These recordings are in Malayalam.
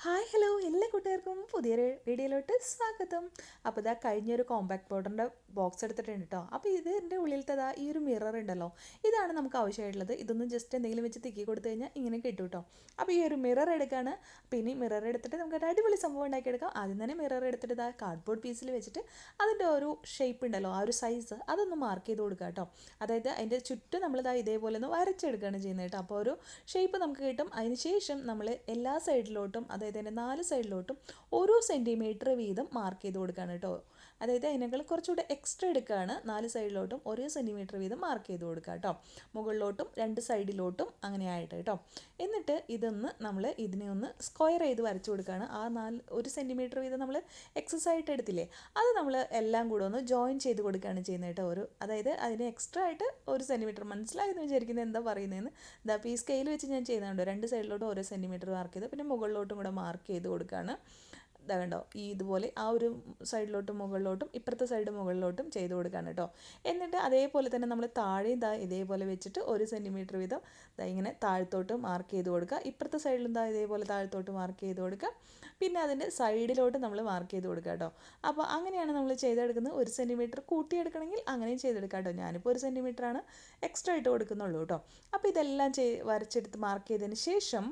ഹായ് ഹലോ എല്ലാ കൂട്ടുകാർക്കും പുതിയൊരു വീഡിയോയിലോട്ട് സ്വാഗതം. അപ്പോൾ ഇതാ കഴിഞ്ഞൊരു കോമ്പാക്ട് പൗഡറിൻ്റെ ബോക്സ് എടുത്തിട്ടുണ്ട് കേട്ടോ. അപ്പോൾ ഇതിൻ്റെ ഉള്ളിലത്തെ ഈ ഒരു മിറർ ഉണ്ടല്ലോ, ഇതാണ് നമുക്ക് ആവശ്യമായിട്ടുള്ളത്. ഇതൊന്ന് ജസ്റ്റ് എന്തെങ്കിലും വെച്ച് തിക്കി കൊടുത്തു കഴിഞ്ഞാൽ ഇങ്ങനെ കിട്ടും കേട്ടോ. അപ്പോൾ ഈ ഒരു മിറർ എടുക്കുകയാണ്. പിന്നെ മിറർ എടുത്തിട്ട് നമുക്ക് ഒരു അടിപൊളി സംഭവം ഉണ്ടാക്കിയെടുക്കാം. ആദ്യം തന്നെ മിറർ എടുത്തിട്ട് ഇതാ കാർഡ്ബോർഡ് പീസിൽ വെച്ചിട്ട് അതിൻ്റെ ഒരു ഷേപ്പ് ഉണ്ടല്ലോ, ആ ഒരു സൈസ് അതൊന്ന് മാർക്ക് ചെയ്ത് കൊടുക്കുക കേട്ടോ. അതായത് അതിൻ്റെ ചുറ്റും നമ്മളിതാ ഇതേപോലെ ഒന്ന് വരച്ചെടുക്കുകയാണ് ചെയ്യുന്നത് കേട്ടോ. അപ്പോൾ ഒരു ഷേപ്പ് നമുക്ക് കിട്ടും. അതിന് ശേഷം നമ്മൾ എല്ലാ സൈഡിലോട്ടും, അതായത് അതിൻ്റെ 4 സൈഡിലോട്ടും ഓരോ സെൻറ്റിമീറ്റർ വീതം മാർക്ക് ചെയ്ത് കൊടുക്കുകയാണ് കേട്ടോ. അതായത് അതിനേക്കാൾ കുറച്ചുകൂടെ എക്സ്ട്രാ എടുക്കുകയാണ്. 4 സൈഡിലോട്ടും ഓരോ സെൻറ്റിമീറ്റർ വീതം മാർക്ക് ചെയ്ത് കൊടുക്കുക കേട്ടോ. മുകളിലോട്ടും 2 സൈഡിലോട്ടും അങ്ങനെ ആയിട്ട് കേട്ടോ. എന്നിട്ട് ഇതൊന്ന് നമ്മൾ ഇതിനെ ഒന്ന് സ്ക്വയർ ചെയ്ത് വരച്ചു കൊടുക്കുകയാണ്. ആ 1 സെൻറ്റിമീറ്റർ വീതം നമ്മൾ എക്സസ് ആയിട്ട് എടുത്തില്ലേ, അത് നമ്മൾ എല്ലാം കൂടെ ഒന്ന് ജോയിൻ ചെയ്ത് കൊടുക്കുകയാണ് ചെയ്യുന്നത് കേട്ടോ. അതായത് അതിന് എക്സ്ട്രാ ആയിട്ട് 1 സെൻറ്റിമീറ്റർ, മനസ്സിലായെന്ന് വിചാരിക്കുന്നത് എന്താ പറയുന്നതെന്ന്. ഇതാ ഈ സ്കെയിൽ വെച്ച് ഞാൻ ചെയ്യുന്നുണ്ടോ, 2 സൈഡിലോട്ടും ഓരോ സെൻറ്റിമീറ്റർ മാർക്ക് ചെയ്ത് പിന്നെ മുകളിലോട്ടും കൂടെ മാർക്ക് ചെയ്ത് കൊടുക്കുകയാണ്. ഇതാ കണ്ടോ, ഇതുപോലെ ആ ഒരു സൈഡിലോട്ടും മുകളിലോട്ടും ഇപ്പുറത്തെ സൈഡ് മുകളിലോട്ടും ചെയ്ത് കൊടുക്കുകയാണ് കേട്ടോ. എന്നിട്ട് അതേപോലെ തന്നെ നമ്മൾ താഴെ ഇതേപോലെ വെച്ചിട്ട് 1 സെൻറ്റിമീറ്റർ വീതം ഇങ്ങനെ താഴത്തോട്ട് മാർക്ക് ചെയ്ത് കൊടുക്കുക. ഇപ്പുറത്തെ സൈഡിലും ഇതേപോലെ താഴത്തോട്ട് മാർക്ക് ചെയ്ത് കൊടുക്കുക. പിന്നെ അതിൻ്റെ സൈഡിലോട്ട് നമ്മൾ മാർക്ക് ചെയ്ത് കൊടുക്കുക കേട്ടോ. അപ്പോൾ അങ്ങനെയാണ് നമ്മൾ ചെയ്തെടുക്കുന്നത്. 1 സെൻറ്റിമീറ്റർ കൂട്ടിയെടുക്കണമെങ്കിൽ അങ്ങനെയും ചെയ്തെടുക്കാം കേട്ടോ. ഞാനിപ്പോൾ 1 സെൻറ്റിമീറ്ററാണ് എക്സ്ട്രാ ഇട്ട് കൊടുക്കുന്നുള്ളൂ കേട്ടോ. അപ്പോൾ ഇതെല്ലാം വരച്ചെടുത്ത് മാർക്ക് ചെയ്തതിന് ശേഷം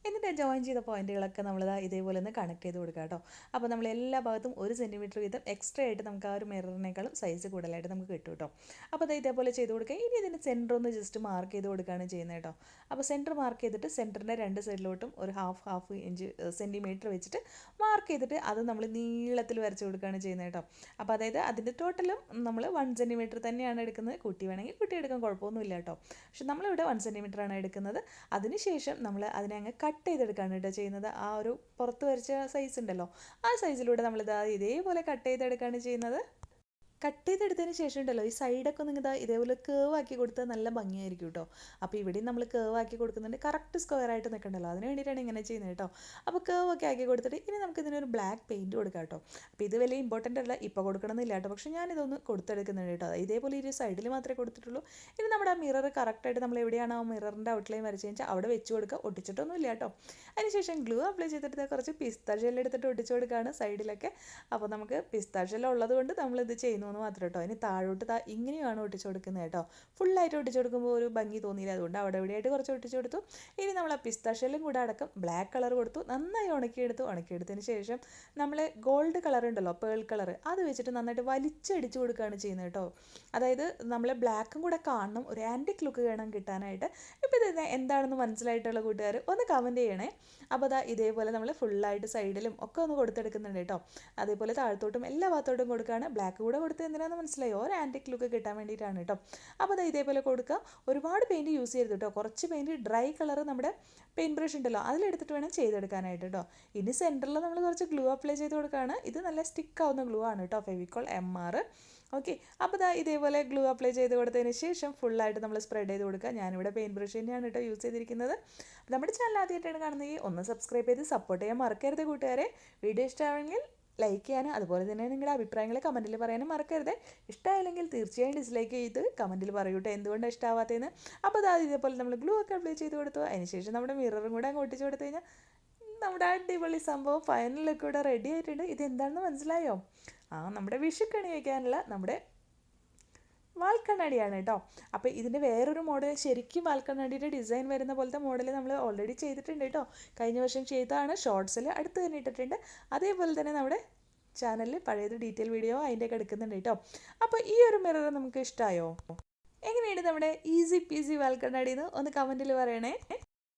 എന്നിട്ട് ജോയിൻ ചെയ്ത പോയിന്റുകളൊക്കെ നമ്മൾ ഇതേപോലെ ഒന്ന് കണക്ട് ചെയ്ത് കൊടുക്കുക കേട്ടോ. അപ്പോൾ നമ്മൾ എല്ലാ ഭാഗത്തും 1 സെൻറ്റിമീറ്റർ വീതം എക്സ്ട്രാ ആയിട്ട് നമുക്ക് ആ ഒരു മിററിനേക്കാളും സൈസ് കൂടുതലായിട്ട് നമുക്ക് കിട്ടും കേട്ടോ. അപ്പോൾ അത് ഇതേപോലെ ചെയ്ത് കൊടുക്കുക. ഇനി ഇതിൻ്റെ സെൻറ്റർ ഒന്ന് ജസ്റ്റ് മാർക്ക് ചെയ്ത് കൊടുക്കുകയാണ് ചെയ്യുന്നത് കേട്ടോ. അപ്പോൾ സെൻറ്റർ മാർക്ക് ചെയ്തിട്ട് സെൻറ്ററിൻ്റെ 2 സൈഡിലോട്ടും ഒരു ഹാഫ് ഇഞ്ച് സെൻറ്റിമീറ്റർ വെച്ചിട്ട് മാർക്ക് ചെയ്തിട്ട് അത് നമ്മൾ നീളത്തിൽ വരച്ച് കൊടുക്കുകയാണ് ചെയ്യുന്നത് കേട്ടോ. അപ്പോൾ അതായത് അതിൻ്റെ ടോട്ടലും നമ്മൾ 1 സെൻറ്റിമീറ്റർ തന്നെയാണ് എടുക്കുന്നത്. കുട്ടി വേണമെങ്കിൽ കുട്ടി എടുക്കാൻ കുഴപ്പമൊന്നുമില്ല കേട്ടോ. പക്ഷെ നമ്മളിവിടെ 1 സെൻറ്റിമീറ്റർ ആണ് എടുക്കുന്നത്. അതിനുശേഷം നമ്മൾ അതിനെ അങ്ങ് കട്ട് ചെയ്തെടുക്കുകയാണ് കേട്ടോ ചെയ്യുന്നത്. ആ ഒരു പുറത്ത് വരച്ച സൈസ് ഉണ്ടല്ലോ, ആ സൈസിലൂടെ നമ്മളിത് ഇതേപോലെ കട്ട് ചെയ്തെടുക്കുകയാണ് ചെയ്യുന്നത്. കട്ട് ചെയ്തെടുത്തതിന് ശേഷം ഉണ്ടല്ലോ, ഈ സൈഡൊക്കെ നിങ്ങൾ ഇതേപോലെ കേവ് ആക്കി കൊടുത്താൽ നല്ല ഭംഗിയായിരിക്കും കേട്ടോ. അപ്പോൾ ഇവിടെയും നമ്മൾ കേവ് ആക്കി കൊടുക്കുന്നുണ്ട്, കറക്റ്റ് സ്ക്വയർ ആയിട്ട് നിൽക്കണ്ടല്ലോ, അതിന് വേണ്ടിയിട്ടാണ് ഇങ്ങനെ ചെയ്യുന്നത് കേട്ടോ. അപ്പോൾ കേവ് ഒക്കെ ആക്കി കൊടുത്തിട്ട് ഇനി നമുക്ക് ഇതിനൊരു ബ്ലാക്ക് പെയിൻറ്റ് കൊടുക്കാം കേട്ടോ. അപ്പോൾ ഇത് വലിയ ഇമ്പോർട്ടൻ്റ് അല്ല, ഇപ്പോൾ കൊടുക്കണമെന്നില്ല കേട്ടോ. പക്ഷേ ഞാനിതൊന്ന് കൊടുത്തെടുക്കുന്നുണ്ട് കേട്ടോ. ഇതേപോലെ ഈ സൈഡിൽ മാത്രമേ കൊടുത്തിട്ടുള്ളൂ. ഇനി നമ്മുടെ ആ മിറർ കറക്റ്റായിട്ട് നമ്മൾ എവിടെയാണ് ആ മിററിൻ്റെ ഔട്ട്ലൈൻ വരച്ച് കഴിഞ്ഞാൽ അവിടെ വെച്ച് കൊടുക്കുക. ഒട്ടിച്ചിട്ടൊന്നുമില്ല കേട്ടോ. അതിനുശേഷം ഗ്ലൂ അപ്ലൈ ചെയ്തിട്ട് കുറച്ച് പിസ്ത ജെൽ എടുത്തിട്ട് ഒട്ടിച്ച് കൊടുക്കുകയാണ് സൈഡിലൊക്കെ. അപ്പോൾ നമുക്ക് പിസ്ത ജെൽ ഉള്ളത് കൊണ്ട് നമ്മളിത് ചെയ്യുന്നു എന്ന് മാത്രം കേട്ടോ. ഇനി താഴോട്ട് ഇങ്ങനെയാണ് ഒട്ടിച്ചു കൊടുക്കുന്നത് കേട്ടോ. ഫുള്ളായിട്ട് ഒട്ടിച്ചു കൊടുക്കുമ്പോൾ ഒരു ഭംഗി തോന്നിയില്ല, അതുകൊണ്ട് അവിടെ എവിടെയായിട്ട് കുറച്ച് ഒട്ടിച്ചു കൊടുത്തു. ഇനി നമ്മൾ ആ പിസ്താഷ്യലും കൂടെ അടക്കം ബ്ലാക്ക് കളർ കൊടുത്തു. നന്നായി ഉണക്കിയെടുത്തതിന് ശേഷം നമ്മൾ ഗോൾഡ് കളർ ഉണ്ടല്ലോ, പേൾ കളർ, അത് വെച്ചിട്ട് നന്നായിട്ട് വലിച്ചടിച്ചു കൊടുക്കുകയാണ് ചെയ്യുന്നത് കേട്ടോ. അതായത് നമ്മൾ ബ്ലാക്കും കൂടെ കാണണം, ഒരു ആൻറ്റിക് ലുക്ക് വേണം കിട്ടാനായിട്ട്. ഇപ്പോൾ ഇത് എന്താണെന്ന് മനസ്സിലായിട്ടുള്ള കൂട്ടുകാർ ഒന്ന് കമൻറ്റ് ചെയ്യണേ. അപ്പോൾ ഇതേപോലെ നമ്മൾ ഫുള്ളായിട്ട് സൈഡിലും ഒക്കെ ഒന്ന് കൊടുത്തെടുക്കുന്നുണ്ട് കേട്ടോ. അതേപോലെ താഴത്തോട്ടും എല്ലാ ഭാഗത്തോട്ടും കൊടുക്കുകയാണ്. ബ്ലാക്ക് കൂടെ കൊടുത്ത് എന്തിനാണെന്ന് മനസ്സിലായോ, ഒരു ആൻറ്റിക് ലുക്ക് കിട്ടാൻ വേണ്ടിയിട്ടാണ് കേട്ടോ. അപ്പോൾ ഇതേപോലെ കൊടുക്കുക. ഒരുപാട് പെയിൻറ്റ് യൂസ് ചെയ്യരുത് കേട്ടോ. കുറച്ച് പെയിൻറ്റ് ഡ്രൈ കളർ നമ്മുടെ പെയിൻറ്റ് ബ്രഷ് ഉണ്ടല്ലോ അതിലെടുത്തിട്ട് വേണം ചെയ്തെടുക്കാനായിട്ട് കേട്ടോ. ഇനി സെൻറ്ററിൽ നമ്മൾ കുറച്ച് ഗ്ലൂ അപ്ലൈ ചെയ്ത് കൊടുക്കുകയാണ്. ഇത് നല്ല സ്റ്റിക്കാവുന്ന ഗ്ലൂ ആണ് കേട്ടോ, ഫെവിക്കോൾ MR. ഓക്കെ, അപ്പോൾ ഇതേപോലെ ഗ്ലൂ അപ്ലൈ ചെയ്ത് കൊടുത്തതിന് ശേഷം ഫുള്ളായിട്ട് നമ്മൾ സ്പ്രെഡ് ചെയ്ത് കൊടുക്കുക. ഞാനിവിടെ പെയിൻറ്റ് ബ്രഷ് തന്നെയാണ് കേട്ടോ യൂസ് ചെയ്തിരിക്കുന്നത്. നമ്മുടെ ചാനൽ ആദ്യമായിട്ടാണ് കാണുന്നത്, ഒന്ന് സബ്സ്ക്രൈബ് ചെയ്ത് സപ്പോർട്ട് ചെയ്യാൻ മറക്കരുത് കൂട്ടുകാരെ. വീഡിയോ ഇഷ്ടമാണെങ്കിൽ ലൈക്ക് ചെയ്യാനും അതുപോലെ തന്നെ നിങ്ങളുടെ അഭിപ്രായങ്ങൾ കമൻറ്റിൽ പറയാനും മറക്കരുത്. ഇഷ്ടമായില്ലെങ്കിൽ തീർച്ചയായും ഡിസ്ലൈക്ക് ചെയ്ത് കമൻറ്റിൽ പറയൂട്ടെ എന്തുകൊണ്ടാണ് ഇഷ്ടമാവാത്തതെന്ന്. അപ്പോൾ ഇതേപോലെ നമ്മൾ ഗ്ലൂ ഒക്കെ അപ്ലൈ ചെയ്ത് കൊടുത്തു. അതിനുശേഷം നമ്മുടെ മിററും കൂടെ അങ്ങ് ഒട്ടിച്ച് കൊടുത്തു കഴിഞ്ഞാൽ നമ്മുടെ അടിപൊളി സംഭവം ഫൈനൽ ലുക്ക് കൂടെ റെഡി ആയിട്ടുണ്ട്. ഇതെന്താണെന്ന് മനസ്സിലായോ? നമ്മുടെ വിഷുക്കണി വയ്ക്കാനുള്ള നമ്മുടെ വാൽക്കണ്ണാടിയാണ് കേട്ടോ. അപ്പോൾ ഇതിൻ്റെ വേറൊരു മോഡൽ, ശരിക്കും വാൽക്കണ്ണാടിയുടെ ഡിസൈൻ വരുന്ന പോലത്തെ മോഡൽ നമ്മൾ ഓൾറെഡി ചെയ്തിട്ടുണ്ട് കേട്ടോ. കഴിഞ്ഞ വർഷം ചെയ്തതാണ്, ഷോർട്സിൽ അടുത്ത് തന്നെ ഇട്ടിട്ടുണ്ട്. അതേപോലെ തന്നെ നമ്മുടെ ചാനലിൽ പഴയത് ഡീറ്റെയിൽ വീഡിയോ അതിൻ്റെയൊക്കെ എടുക്കുന്നുണ്ട് കേട്ടോ. അപ്പോൾ ഈ ഒരു മിറർ നമുക്ക് ഇഷ്ടമായോ? എങ്ങനെയാണ് നമ്മുടെ ഈസി പീസി വാൽക്കണ്ണാടിയെന്ന് ഒന്ന് കമൻറ്റിൽ പറയണേ.